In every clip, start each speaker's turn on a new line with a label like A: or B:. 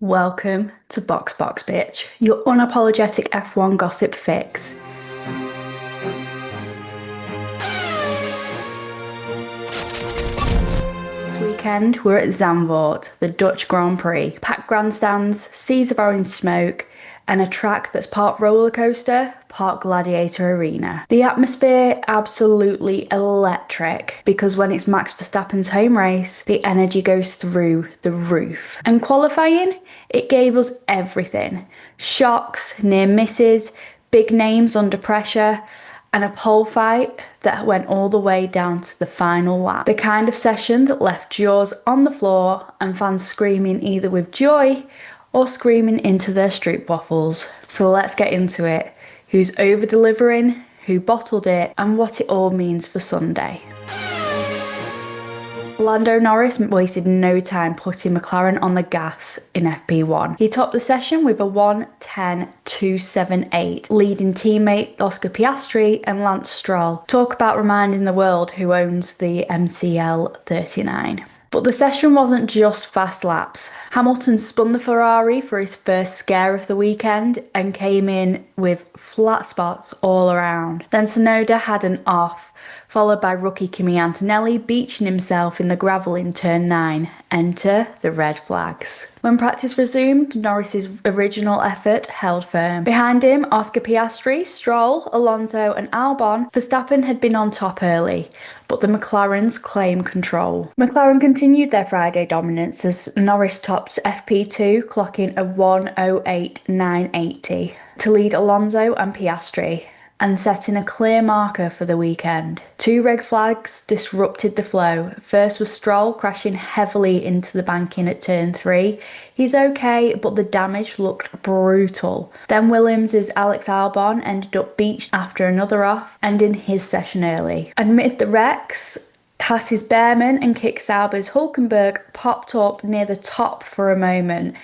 A: Welcome to Box Bitch, your unapologetic F1 gossip fix. This weekend, we're at Zandvoort, the Dutch Grand Prix. Packed grandstands, seas of orange smoke, and a track that's part roller coaster, part gladiator arena. The atmosphere absolutely electric because when it's Max Verstappen's home race, the energy goes through the roof. And qualifying, it gave us everything. Shocks, near misses, big names under pressure, and a pole fight that went all the way down to the final lap. The kind of session that left jaws on the floor and fans screaming either with joy or screaming into their stroop waffles. So let's get into it. Who's over-delivering, who bottled it, and what it all means for Sunday. Lando Norris wasted no time putting McLaren on the gas in FP1. He topped the session with a 1:10.278, leading teammate Oscar Piastri and Lance Stroll. Talk about reminding the world who owns the MCL 39. But the session wasn't just fast laps. Hamilton spun the Ferrari for his first scare of the weekend and came in with flat spots all around. Then Tsunoda had an off, followed by rookie Kimi Antonelli beaching himself in the gravel in turn 9. Enter the red flags. When practice resumed, Norris's original effort held firm. Behind him, Oscar Piastri, Stroll, Alonso and Albon. Verstappen had been on top early, but the McLarens claimed control. McLaren continued their Friday dominance as Norris topped FP2, clocking a 1:08.980 to lead Alonso and Piastri, and setting a clear marker for the weekend. Two red flags disrupted the flow. First was Stroll crashing heavily into the banking at turn 3. He's okay, but the damage looked brutal. Then Williams' Alex Albon ended up beached after another off, ending his session early. Amid the wrecks, Haas's Behrman and Kick Sauber's Hulkenberg popped up near the top for a moment,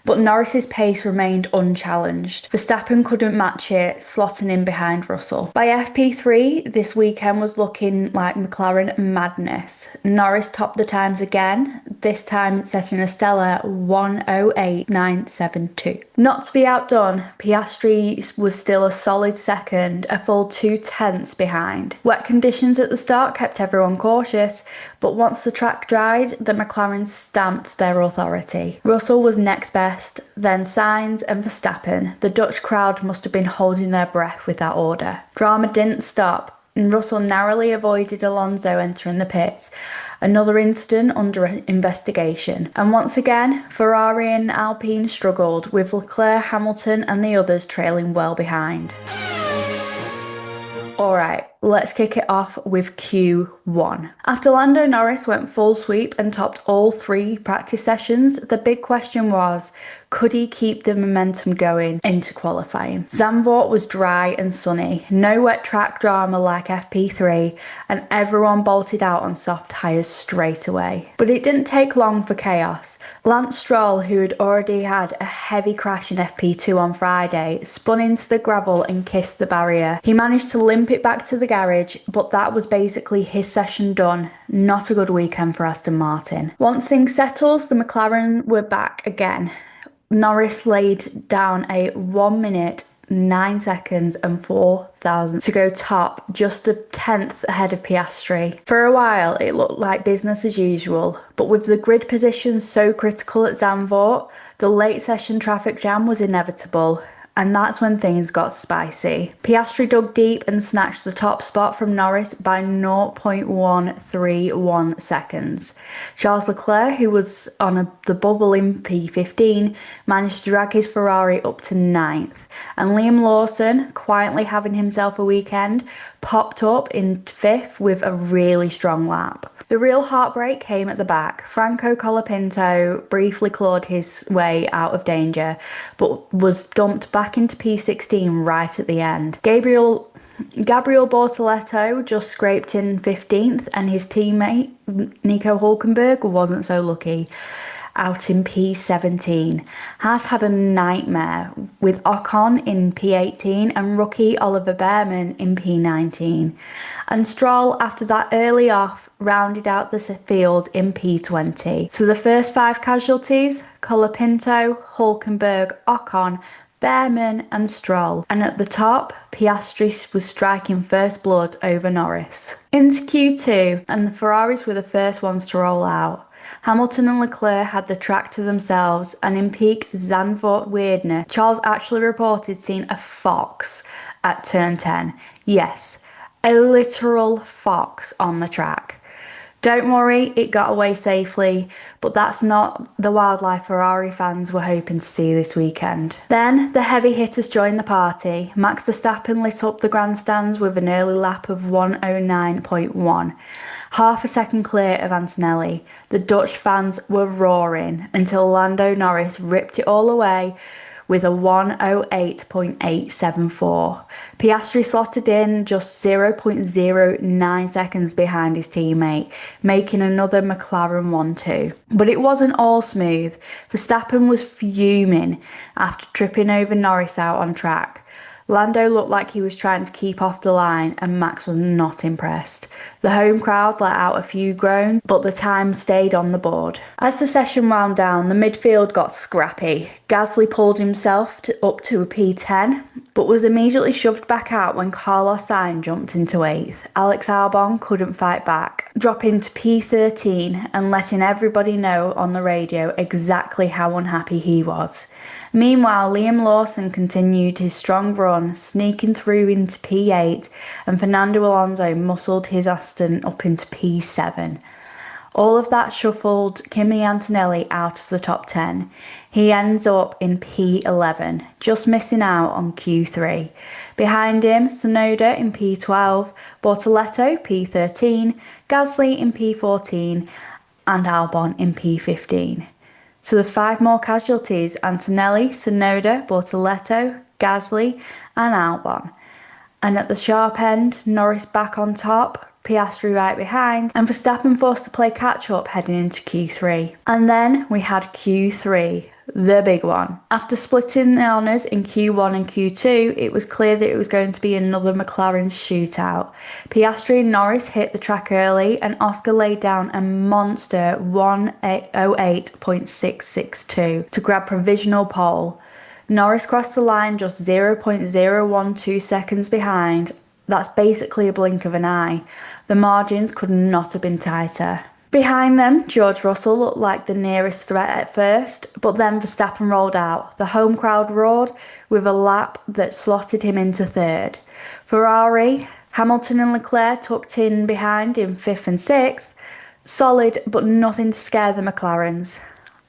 A: but Norris's pace remained unchallenged. Verstappen couldn't match it, slotting in behind Russell. By FP3, this weekend was looking like McLaren madness. Norris topped the times again, this time setting a stellar 1:08.972. Not to be outdone, Piastri was still a solid second, a full 2 tenths behind. Wet conditions at the start kept everyone cautious, but once the track dried, the McLaren stamped their authority. Russell was next best, then Sainz and Verstappen. The Dutch crowd must have been holding their breath with that order. Drama didn't stop, and Russell narrowly avoided Alonso entering the pits. Another incident under investigation. And once again, Ferrari and Alpine struggled, with Leclerc, Hamilton and the others trailing well behind. Alright, let's kick it off with Q1. After Lando Norris went full sweep and topped all 3 practice sessions, the big question was, could he keep the momentum going into qualifying? Zandvoort was dry and sunny, no wet track drama like FP3, and everyone bolted out on soft tyres straight away. But it didn't take long for chaos. Lance Stroll, who had already had a heavy crash in FP2 on Friday, spun into the gravel and kissed the barrier. He managed to limp it back to the garage, but that was basically his session done. Not a good weekend for Aston Martin. Once things settled, the McLaren were back again. Norris laid down a 1:09 and 4 thousandths to go top, just a tenth ahead of Piastri. For a while, it looked like business as usual, but with the grid position so critical at Zandvoort, the late session traffic jam was inevitable. And that's when things got spicy. Piastri dug deep and snatched the top spot from Norris by 0.131 seconds. Charles Leclerc, who was on the bubble in P15, managed to drag his Ferrari up to 9th. And Liam Lawson, quietly having himself a weekend, popped up in 5th with a really strong lap. The real heartbreak came at the back. Franco Colapinto briefly clawed his way out of danger, but was dumped back into P16 right at the end. Gabriel Bortoletto just scraped in 15th, and his teammate Nico Hulkenberg wasn't so lucky. out in P17. Haas had a nightmare with Ocon in P18 and rookie Oliver Bearman in P19. And Stroll, after that early off, rounded out the field in P20. So the first 5 casualties: Colapinto, Hulkenberg, Ocon, Bearman and Stroll. And at the top, Piastri was striking first blood over Norris. Into Q2, and the Ferraris were the first ones to roll out. Hamilton and Leclerc had the track to themselves, and in peak Zandvoort weirdness, Charles actually reported seeing a fox at turn 10. Yes, a literal fox on the track. Don't worry, it got away safely, but that's not the wildlife Ferrari fans were hoping to see this weekend. Then the heavy hitters joined the party. Max Verstappen lit up the grandstands with an early lap of 109.1, half a second clear of Antonelli. The Dutch fans were roaring until Lando Norris ripped it all away with a 108.874. Piastri slotted in just 0.09 seconds behind his teammate, making another McLaren 1-2. But it wasn't all smooth. Verstappen was fuming after tripping over Norris out on track. Lando looked like he was trying to keep off the line, and Max was not impressed. The home crowd let out a few groans, but the time stayed on the board. As the session wound down, the midfield got scrappy. Gasly pulled himself up to a P10, but was immediately shoved back out when Carlos Sainz jumped into 8th. Alex Albon couldn't fight back, dropping to P13 and letting everybody know on the radio exactly how unhappy he was. Meanwhile, Liam Lawson continued his strong run, sneaking through into P8, and Fernando Alonso muscled his Aston up into P7. All of that shuffled Kimi Antonelli out of the top 10. He ends up in P11, just missing out on Q3. Behind him, Tsunoda in P12, Bortoleto P13, Gasly in P14, and Albon in P15. So the 5 more casualties: Antonelli, Tsunoda, Bortoleto, Gasly and Albon. And at the sharp end, Norris back on top, Piastri right behind, and Verstappen forced to play catch-up heading into Q3. And then we had Q3, the big one. After splitting the honours in Q1 and Q2, it was clear that it was going to be another McLaren shootout. Piastri and Norris hit the track early, and Oscar laid down a monster 108.662 to grab provisional pole. Norris crossed the line just 0.012 seconds behind. That's basically a blink of an eye. The margins could not have been tighter. Behind them, George Russell looked like the nearest threat at first, but then Verstappen rolled out. The home crowd roared with a lap that slotted him into 3rd. Ferrari, Hamilton and Leclerc tucked in behind in 5th and 6th. Solid, but nothing to scare the McLarens.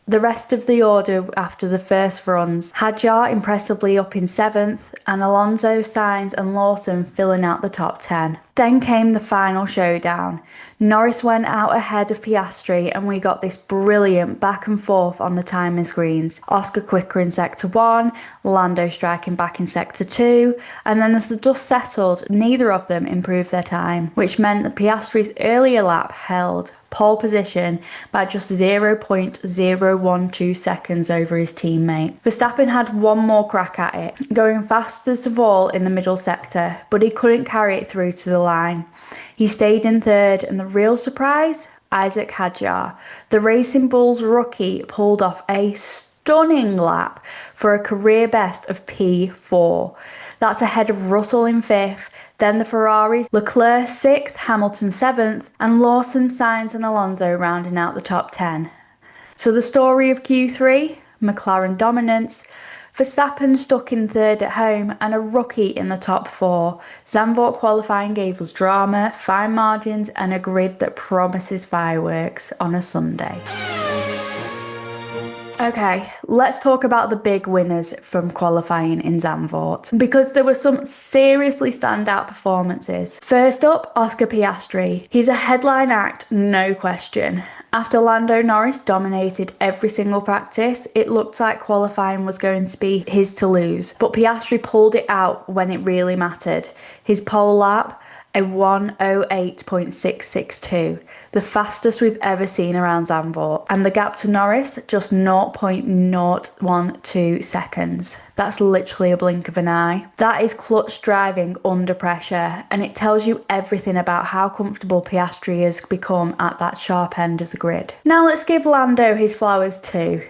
A: The rest of the order after the first runs: Hadjar impressively up in 7th, and Alonso, Sainz and Lawson filling out the top 10. Then came the final showdown. Norris went out ahead of Piastri, and we got this brilliant back and forth on the timing screens. Oscar quicker in sector 1, Lando striking back in sector 2, and then as the dust settled, neither of them improved their time, which meant that Piastri's earlier lap held pole position by just 0.012 seconds over his teammate. Verstappen had one more crack at it, going fastest of all in the middle sector, but he couldn't carry it through to the line. He stayed in 3rd, and the real surprise? Isack Hadjar. The Racing Bulls rookie pulled off a stunning lap for a career best of P4. That's ahead of Russell in 5th, then the Ferraris, Leclerc 6th, Hamilton 7th, and Lawson, Sainz and Alonso rounding out the top 10. So the story of Q3, McLaren dominance, Verstappen stuck in 3rd at home, and a rookie in the top 4. Zandvoort qualifying gave us drama, fine margins and a grid that promises fireworks on a Sunday. Okay, let's talk about the big winners from qualifying in Zandvoort, because there were some seriously standout performances. First up, Oscar Piastri. He's a headline act, no question. After Lando Norris dominated every single practice, it looked like qualifying was going to be his to lose, but Piastri pulled it out when it really mattered. His pole lap, a 1:08.662, the fastest we've ever seen around Zandvoort, and the gap to Norris just 0.012 seconds. That's literally a blink of an eye. That is clutch driving under pressure, and it tells you everything about how comfortable Piastri has become at that sharp end of the grid. Now let's give Lando his flowers too.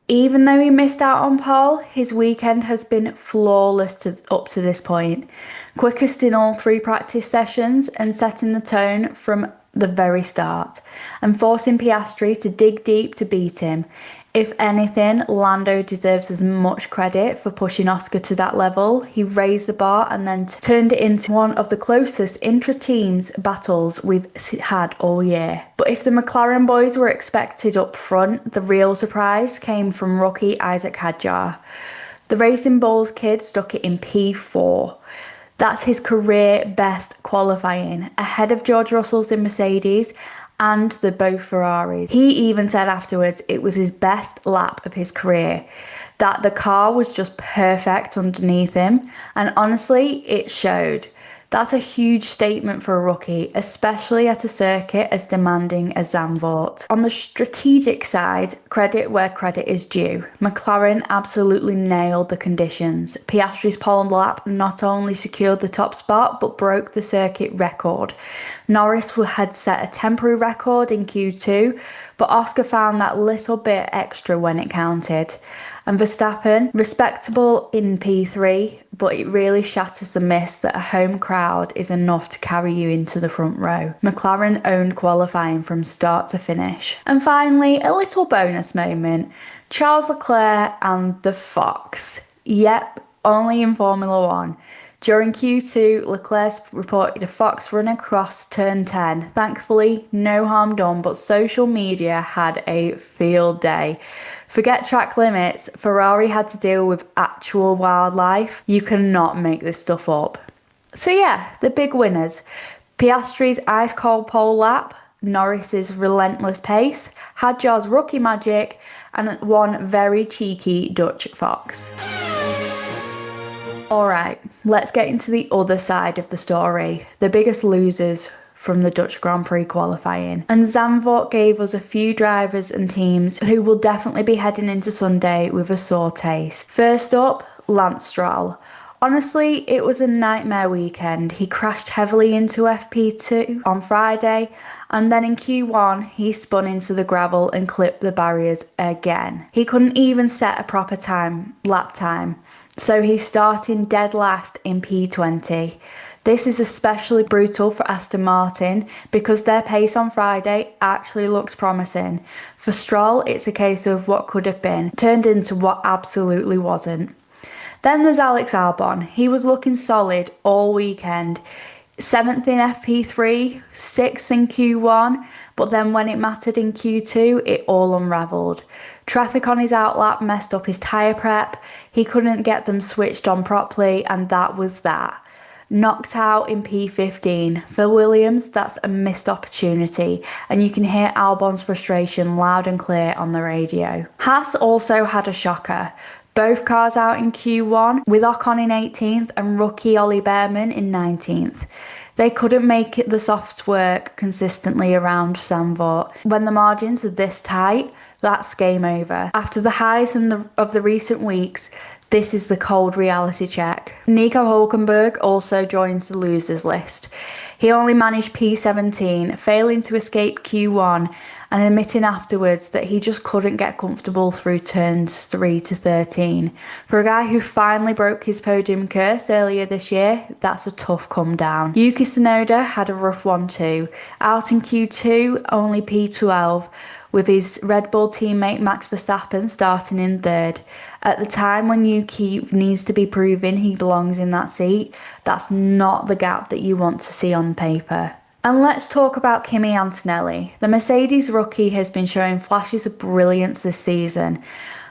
A: Even though he missed out on pole, his weekend has been flawless up to this point. Quickest in all 3 practice sessions and setting the tone from the very start, and forcing Piastri to dig deep to beat him. If anything, Lando deserves as much credit for pushing Oscar to that level. He raised the bar and then turned it into one of the closest intra-teams battles we've had all year. But if the McLaren boys were expected up front, the real surprise came from rookie Isack Hadjar. The Racing Bulls kid stuck it in P4. That's his career best qualifying, ahead of George Russell's in Mercedes and the both Ferraris. He even said afterwards it was his best lap of his career, that the car was just perfect underneath him, and honestly, it showed. That's a huge statement for a rookie, especially at a circuit as demanding as Zandvoort. On the strategic side, credit where credit is due. McLaren absolutely nailed the conditions. Piastri's pole lap not only secured the top spot, but broke the circuit record. Norris had set a temporary record in Q2, but Oscar found that little bit extra when it counted. And Verstappen, respectable in P3, but it really shatters the myth that a home crowd is enough to carry you into the front row. McLaren owned qualifying from start to finish. And finally, a little bonus moment. Charles Leclerc and the Fox. Yep, only in Formula 1. During Q2, Leclerc reported a Fox run across turn 10. Thankfully, no harm done, but social media had a field day. Forget track limits, Ferrari had to deal with actual wildlife. You cannot make this stuff up. So yeah, the big winners. Piastri's ice-cold pole lap, Norris's relentless pace, Hadjar's rookie magic, and one very cheeky Dutch Fox. Alright, let's get into the other side of the story, the biggest losers from the Dutch Grand Prix qualifying. And Zandvoort gave us a few drivers and teams who will definitely be heading into Sunday with a sore taste. First up, Lance Stroll. Honestly, it was a nightmare weekend. He crashed heavily into FP2 on Friday, and then in Q1, he spun into the gravel and clipped the barriers again. He couldn't even set a proper lap time, so he's starting dead last in P20. This is especially brutal for Aston Martin because their pace on Friday actually looked promising. For Stroll, it's a case of what could have been turned into what absolutely wasn't. Then there's Alex Albon. He was looking solid all weekend. 7th in FP3, 6th in Q1, but then when it mattered in Q2, it all unravelled. Traffic on his outlap messed up his tyre prep, he couldn't get them switched on properly, and that was that. Knocked out in P15. For Williams, that's a missed opportunity, and you can hear Albon's frustration loud and clear on the radio. Haas also had a shocker. Both cars out in Q1, with Ocon in 18th and rookie Ollie Behrman in 19th. They couldn't make it the softs work consistently around Zandvoort. When the margins are this tight, that's game over. After the highs of the recent weeks, this is the cold reality check. Nico Hülkenberg also joins the losers list. He only managed P17, failing to escape Q1 and admitting afterwards that he just couldn't get comfortable through turns 3 to 13. For a guy who finally broke his podium curse earlier this year, that's a tough come down. Yuki Tsunoda had a rough one too. Out in Q2, only P12, with his Red Bull teammate Max Verstappen starting in 3rd. At the time when Yuki needs to be proving he belongs in that seat, that's not the gap that you want to see on paper. And let's talk about Kimi Antonelli. The Mercedes rookie has been showing flashes of brilliance this season,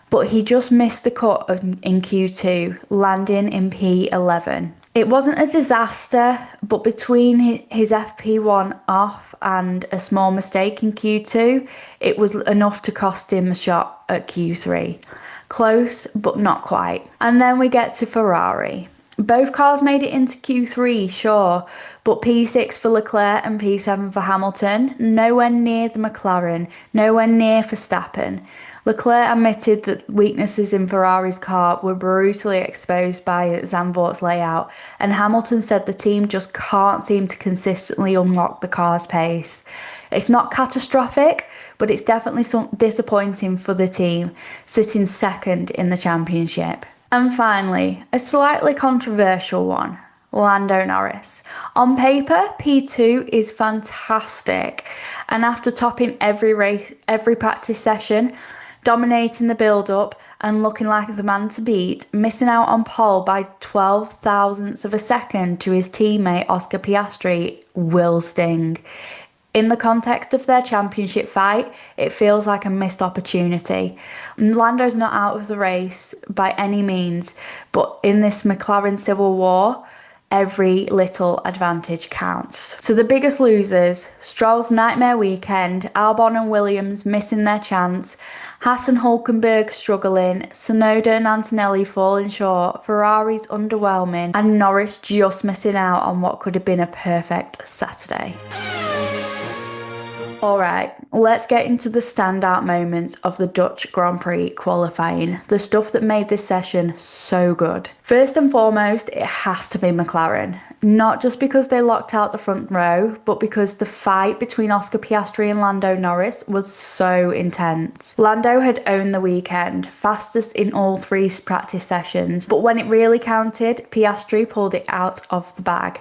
A: but he just missed the cut in Q2, landing in P11. It wasn't a disaster, but between his FP1 off and a small mistake in Q2, it was enough to cost him a shot at Q3. Close, but not quite. And then we get to Ferrari. Both cars made it into Q3, sure, but P6 for Leclerc and P7 for Hamilton, nowhere near the McLaren, nowhere near Verstappen. Leclerc admitted that weaknesses in Ferrari's car were brutally exposed by Zandvoort's layout, and Hamilton said the team just can't seem to consistently unlock the car's pace. It's not catastrophic, but it's definitely disappointing for the team, sitting second in the championship. And finally, a slightly controversial one. Lando Norris. On paper, P2 is fantastic, and after topping every race, every practice session, dominating the build-up and looking like the man to beat, missing out on pole by 12 thousandths of a second to his teammate Oscar Piastri will sting. In the context of their championship fight, it feels like a missed opportunity. Lando's not out of the race by any means, but in this McLaren civil war, every little advantage counts. So the biggest losers: Stroll's nightmare weekend, Albon and Williams missing their chance, Haas and Hulkenberg struggling, Tsunoda and Antonelli falling short, Ferrari's underwhelming, and Norris just missing out on what could have been a perfect Saturday. Alright, let's get into the standout moments of the Dutch Grand Prix qualifying, the stuff that made this session so good. First and foremost, it has to be McLaren. Not just because they locked out the front row, but because the fight between Oscar Piastri and Lando Norris was so intense. Lando had owned the weekend, fastest in all three practice sessions, but when it really counted, Piastri pulled it out of the bag.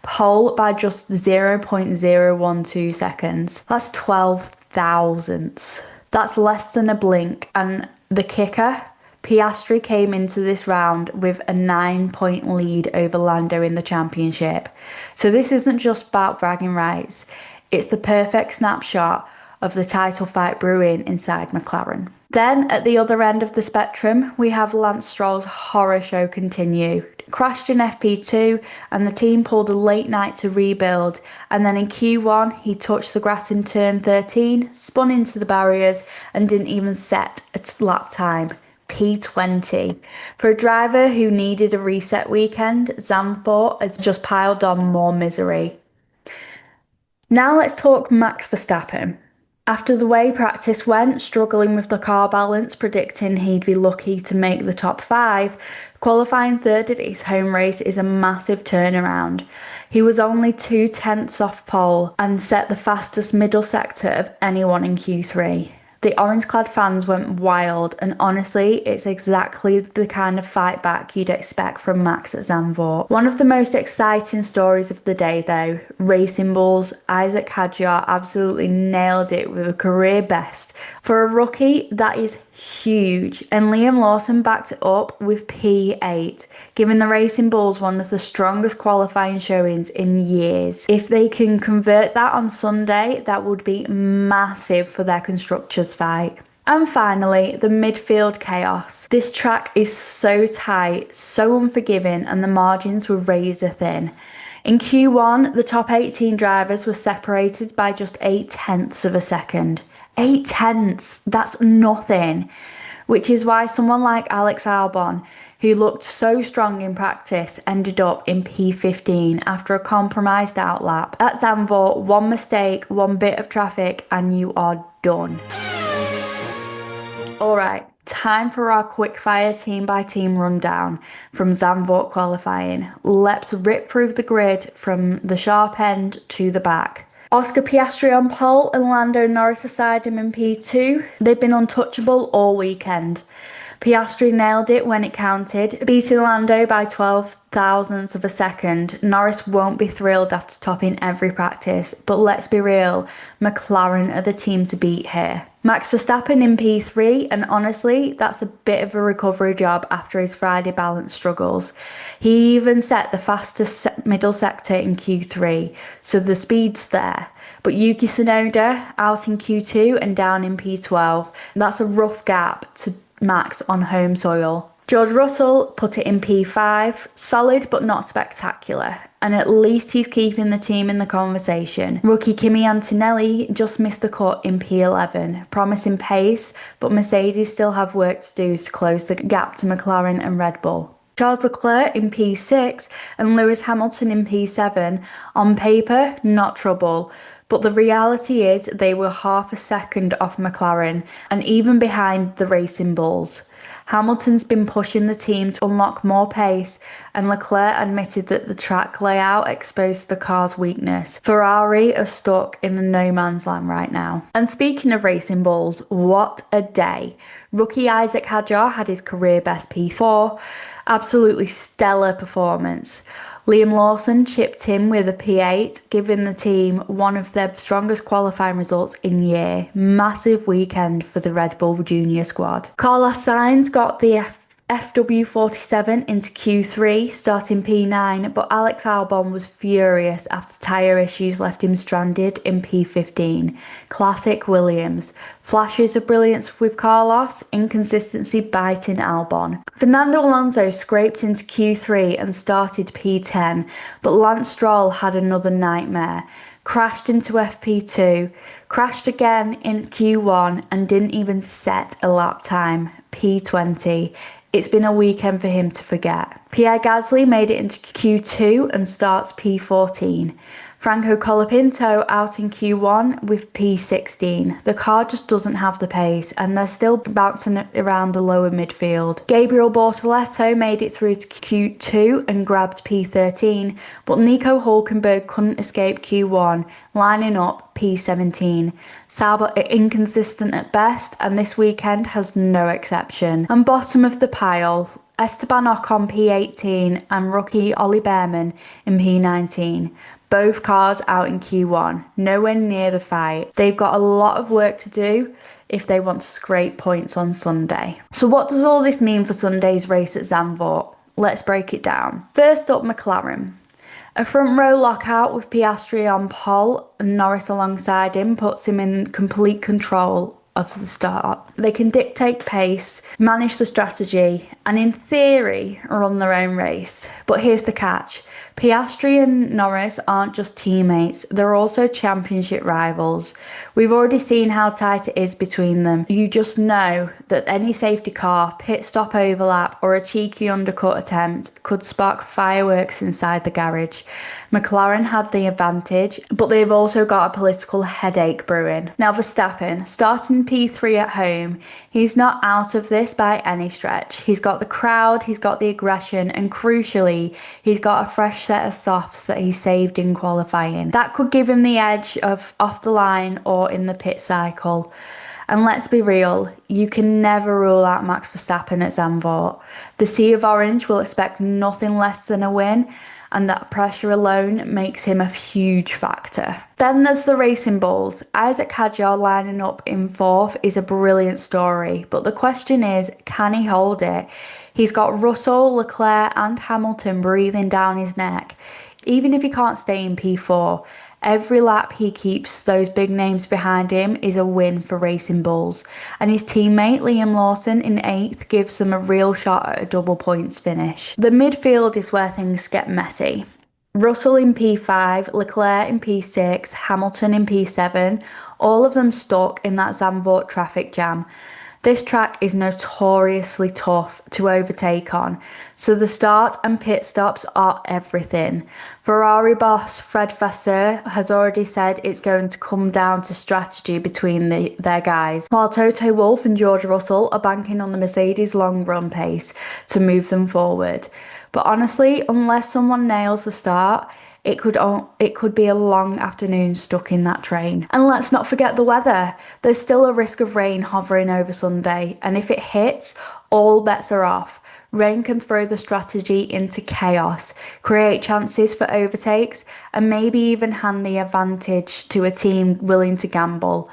A: Pole by just 0.012 seconds. That's 12 thousandths. That's less than a blink. And the kicker, Piastri came into this round with a 9-point lead over Lando in the championship. So this isn't just about bragging rights. It's the perfect snapshot of the title fight brewing inside McLaren. Then, at the other end of the spectrum, we have Lance Stroll's horror show continue. Crashed in FP2 and the team pulled a late night to rebuild, and then in Q1 he touched the grass in turn 13, spun into the barriers and didn't even set a lap time. P20. For a driver who needed a reset weekend, Zandvoort has just piled on more misery. Now let's talk Max Verstappen. After the way practice went, struggling with the car balance, predicting he'd be lucky to make the top 5, qualifying third at his home race is a massive turnaround. He was only 2/10 off pole and set the fastest middle sector of anyone in Q3. The orange-clad fans went wild, and honestly, it's exactly the kind of fight back you'd expect from Max at Zandvoort. One of the most exciting stories of the day, though, Racing Bull's Isack Hadjar absolutely nailed it with a career best. For a rookie, that is huge, and Liam Lawson backed it up with P8, giving the Racing Bulls one of the strongest qualifying showings in years. If they can convert that on Sunday, that would be massive for their constructors fight. And finally, the midfield chaos. This track is so tight, so unforgiving, and the margins were razor thin. In Q1, the top 18 drivers were separated by just 0.8 of a second. 0.8, that's nothing. Which is why someone like Alex Albon, who looked so strong in practice, ended up in P15 after a compromised outlap. At Zandvoort, one mistake, one bit of traffic, and you are done. Alright, time for our quickfire team by team rundown from Zandvoort qualifying. Let's rip through the grid from the sharp end to the back. Oscar Piastri on pole and Lando Norris aside him in P2. They've been untouchable all weekend. Piastri nailed it when it counted, beating Lando by 12 thousandths of a second. Norris won't be thrilled after topping every practice, but let's be real, McLaren are the team to beat here. Max Verstappen in P3, and honestly, that's a bit of a recovery job after his Friday balance struggles. He even set the fastest middle sector in Q3, so the speed's there. But Yuki Tsunoda out in Q2 and down in P12. That's a rough gap to Max on home soil. George Russell put it in P5, solid but not spectacular, and at least he's keeping the team in the conversation. Rookie Kimi Antonelli just missed the cut in P11, promising pace, but Mercedes still have work to do to close the gap to McLaren and Red Bull. Charles Leclerc in P6 and Lewis Hamilton in P7. On paper, not trouble. But the reality is they were half a second off McLaren and even behind the Racing Bulls. Hamilton's been pushing the team to unlock more pace, and Leclerc admitted that the track layout exposed the car's weakness. Ferrari are stuck in a no man's land right now. And speaking of Racing Bulls, what a day. Rookie Isack Hadjar had his career best P4. Absolutely stellar performance. Liam Lawson chipped in with a P8, giving the team one of their strongest qualifying results in year. Massive weekend for the Red Bull Junior squad. Carlos Sainz got the FW47 into Q3, starting P9, but Alex Albon was furious after tyre issues left him stranded in P15. Classic Williams. Flashes of brilliance with Carlos, inconsistency biting Albon. Fernando Alonso scraped into Q3 and started P10, but Lance Stroll had another nightmare. Crashed into FP2, crashed again in Q1 and didn't even set a lap time, P20. It's been a weekend for him to forget. Pierre Gasly made it into Q2 and starts P14. Franco Colapinto out in Q1 with P16. The car just doesn't have the pace and they're still bouncing around the lower midfield. Gabriel Bortoleto made it through to Q2 and grabbed P13, but Nico Hulkenberg couldn't escape Q1, lining up P17. Sauber are inconsistent at best, and this weekend has no exception. And bottom of the pile, Esteban Ocon P18 and rookie Ollie Behrman in P19. Both cars out in Q1, nowhere near the fight. They've got a lot of work to do if they want to scrape points on Sunday. So what does all this mean for Sunday's race at Zandvoort? Let's break it down. First up, McLaren. A front row lockout with Piastri on pole and Norris alongside him puts him in complete control of the start. They can dictate pace, manage the strategy, and in theory run their own race. But here's the catch. Piastri and Norris aren't just teammates, they're also championship rivals. We've already seen how tight it is between them. You just know that any safety car, pit stop overlap, or a cheeky undercut attempt could spark fireworks inside the garage. McLaren had the advantage, but they've also got a political headache brewing. Now Verstappen, starting P3 at home, he's not out of this by any stretch. He's got the crowd, he's got the aggression, and crucially, he's got a fresh set of softs that he saved in qualifying. That could give him the edge of off the line or in the pit cycle. And let's be real, you can never rule out Max Verstappen at Zandvoort. The Sea of Orange will expect nothing less than a win, and that pressure alone makes him a huge factor. Then there's the Racing Bulls. Isack Hadjar lining up in fourth is a brilliant story, but the question is, can he hold it? He's got Russell, Leclerc and Hamilton breathing down his neck. Even if he can't stay in P4, every lap he keeps those big names behind him is a win for Racing Bulls. And his teammate Liam Lawson in 8th gives them a real shot at a double points finish. The midfield is where things get messy. Russell in P5, Leclerc in P6, Hamilton in P7, all of them stuck in that Zandvoort traffic jam. This track is notoriously tough to overtake on, so the start and pit stops are everything. Ferrari boss Fred Vasseur has already said it's going to come down to strategy between their guys, while Toto Wolff and George Russell are banking on the Mercedes long run pace to move them forward. But honestly, unless someone nails the start, it could be a long afternoon stuck in that train. And let's not forget the weather. There's still a risk of rain hovering over Sunday, and if it hits, all bets are off. Rain can throw the strategy into chaos, create chances for overtakes, and maybe even hand the advantage to a team willing to gamble.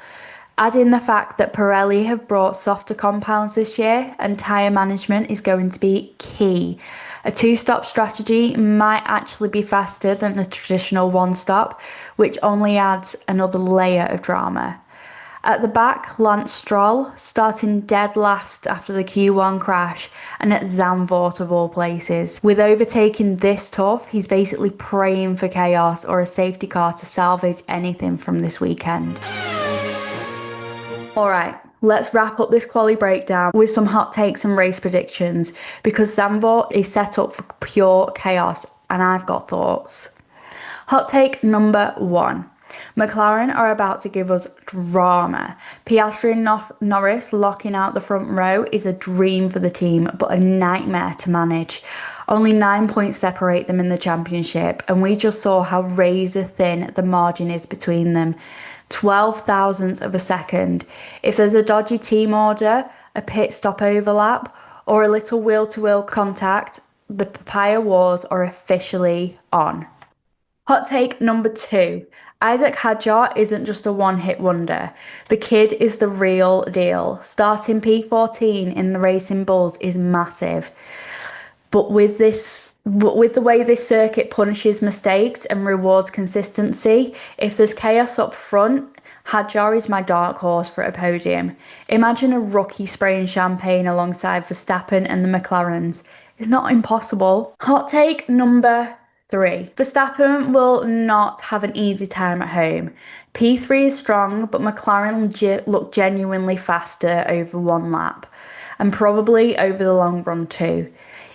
A: Add in the fact that Pirelli have brought softer compounds this year, and tyre management is going to be key. A two-stop strategy might actually be faster than the traditional one-stop, which only adds another layer of drama. At the back, Lance Stroll, starting dead last after the Q1 crash, and at Zandvoort of all places. With overtaking this tough, he's basically praying for chaos or a safety car to salvage anything from this weekend. Alright, let's wrap up this quali breakdown with some hot takes and race predictions because Zandvoort is set up for pure chaos and I've got thoughts. Hot take number 1. McLaren are about to give us drama. Piastri and Norris locking out the front row is a dream for the team, but a nightmare to manage. Only 9 points separate them in the championship, and we just saw how razor thin the margin is between them. 12 thousandths of a second. If there's a dodgy team order, a pit stop overlap, or a little wheel-to-wheel contact, the Papaya Wars are officially on. Hot take number 2. Isack Hadjar isn't just a one-hit wonder. The kid is the real deal. Starting P14 in the Racing Bulls is massive. But with the way this circuit punishes mistakes and rewards consistency, if there's chaos up front, Hadjar is my dark horse for a podium. Imagine a rookie spraying champagne alongside Verstappen and the McLarens. It's not impossible. Hot take number 3. Verstappen will not have an easy time at home. P3 is strong, but McLaren look genuinely faster over one lap, and probably over the long run too.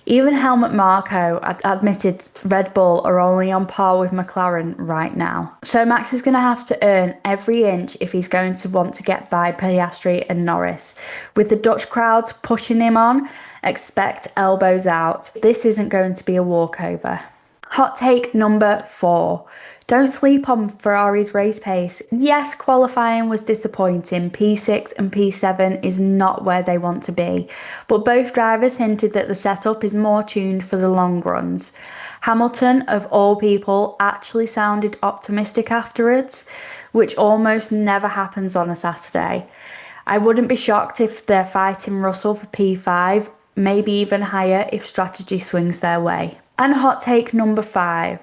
A: Even Helmut Marko admitted Red Bull are only on par with McLaren right now. So Max is going to have to earn every inch if he's going to want to get by Piastri and Norris. With the Dutch crowds pushing him on, expect elbows out. This isn't going to be a walkover. Hot take number 4. Don't sleep on Ferrari's race pace. Yes, qualifying was disappointing. P6 and P7 is not where they want to be. But both drivers hinted that the setup is more tuned for the long runs. Hamilton, of all people, actually sounded optimistic afterwards, which almost never happens on a Saturday. I wouldn't be shocked if they're fighting Russell for P5, maybe even higher if strategy swings their way. And hot take number 5.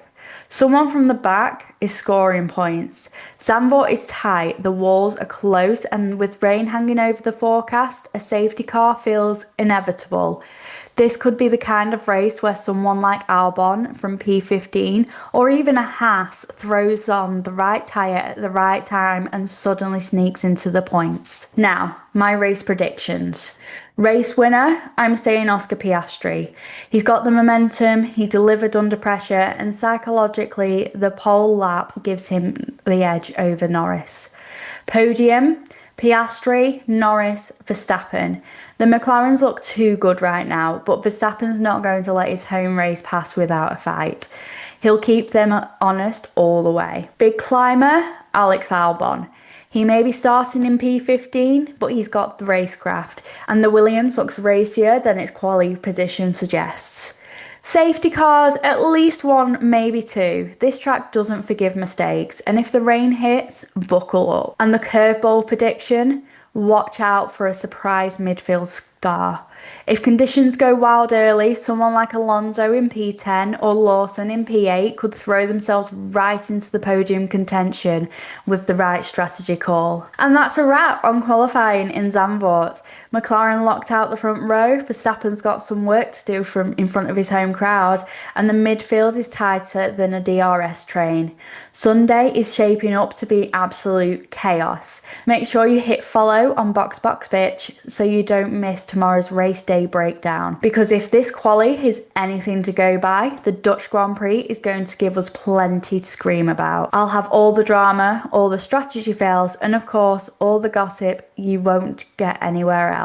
A: Someone from the back is scoring points. Zandvoort is tight, the walls are close, and with rain hanging over the forecast, a safety car feels inevitable. This could be the kind of race where someone like Albon from P15 or even a Haas throws on the right tyre at the right time and suddenly sneaks into the points. Now, my race predictions. Race winner, I'm saying Oscar Piastri. He's got the momentum, he delivered under pressure, and psychologically, the pole lap gives him the edge over Norris. Podium, Piastri, Norris, Verstappen. The McLarens look too good right now, but Verstappen's not going to let his home race pass without a fight. He'll keep them honest all the way. Big climber, Alex Albon. He may be starting in P15, but he's got the racecraft, and the Williams looks racier than its quali position suggests. Safety cars, at least 1, maybe 2. This track doesn't forgive mistakes, and if the rain hits, buckle up. And the curveball prediction, watch out for a surprise midfield star. If conditions go wild early, someone like Alonso in P10 or Lawson in P8 could throw themselves right into the podium contention with the right strategy call. And that's a wrap on qualifying in Zandvoort. McLaren locked out the front row, Verstappen's got some work to do from in front of his home crowd, and the midfield is tighter than a DRS train. Sunday is shaping up to be absolute chaos. Make sure you hit follow on Bitch so you don't miss tomorrow's race day breakdown, because if this quali is anything to go by, the Dutch Grand Prix is going to give us plenty to scream about. I'll have all the drama, all the strategy fails, and of course all the gossip you won't get anywhere else.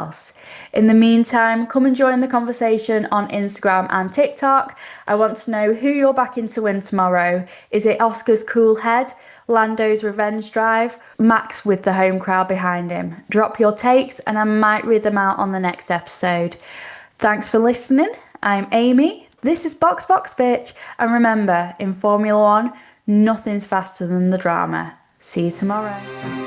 A: In the meantime, come and join the conversation on Instagram and TikTok. I want to know who you're backing to win tomorrow. Is it Oscar's cool head, Lando's revenge drive, Max with the home crowd behind him? Drop your takes and I might read them out on the next episode. Thanks for listening. I'm Amy. This is Bitch. And remember, in Formula One, nothing's faster than the drama. See you tomorrow.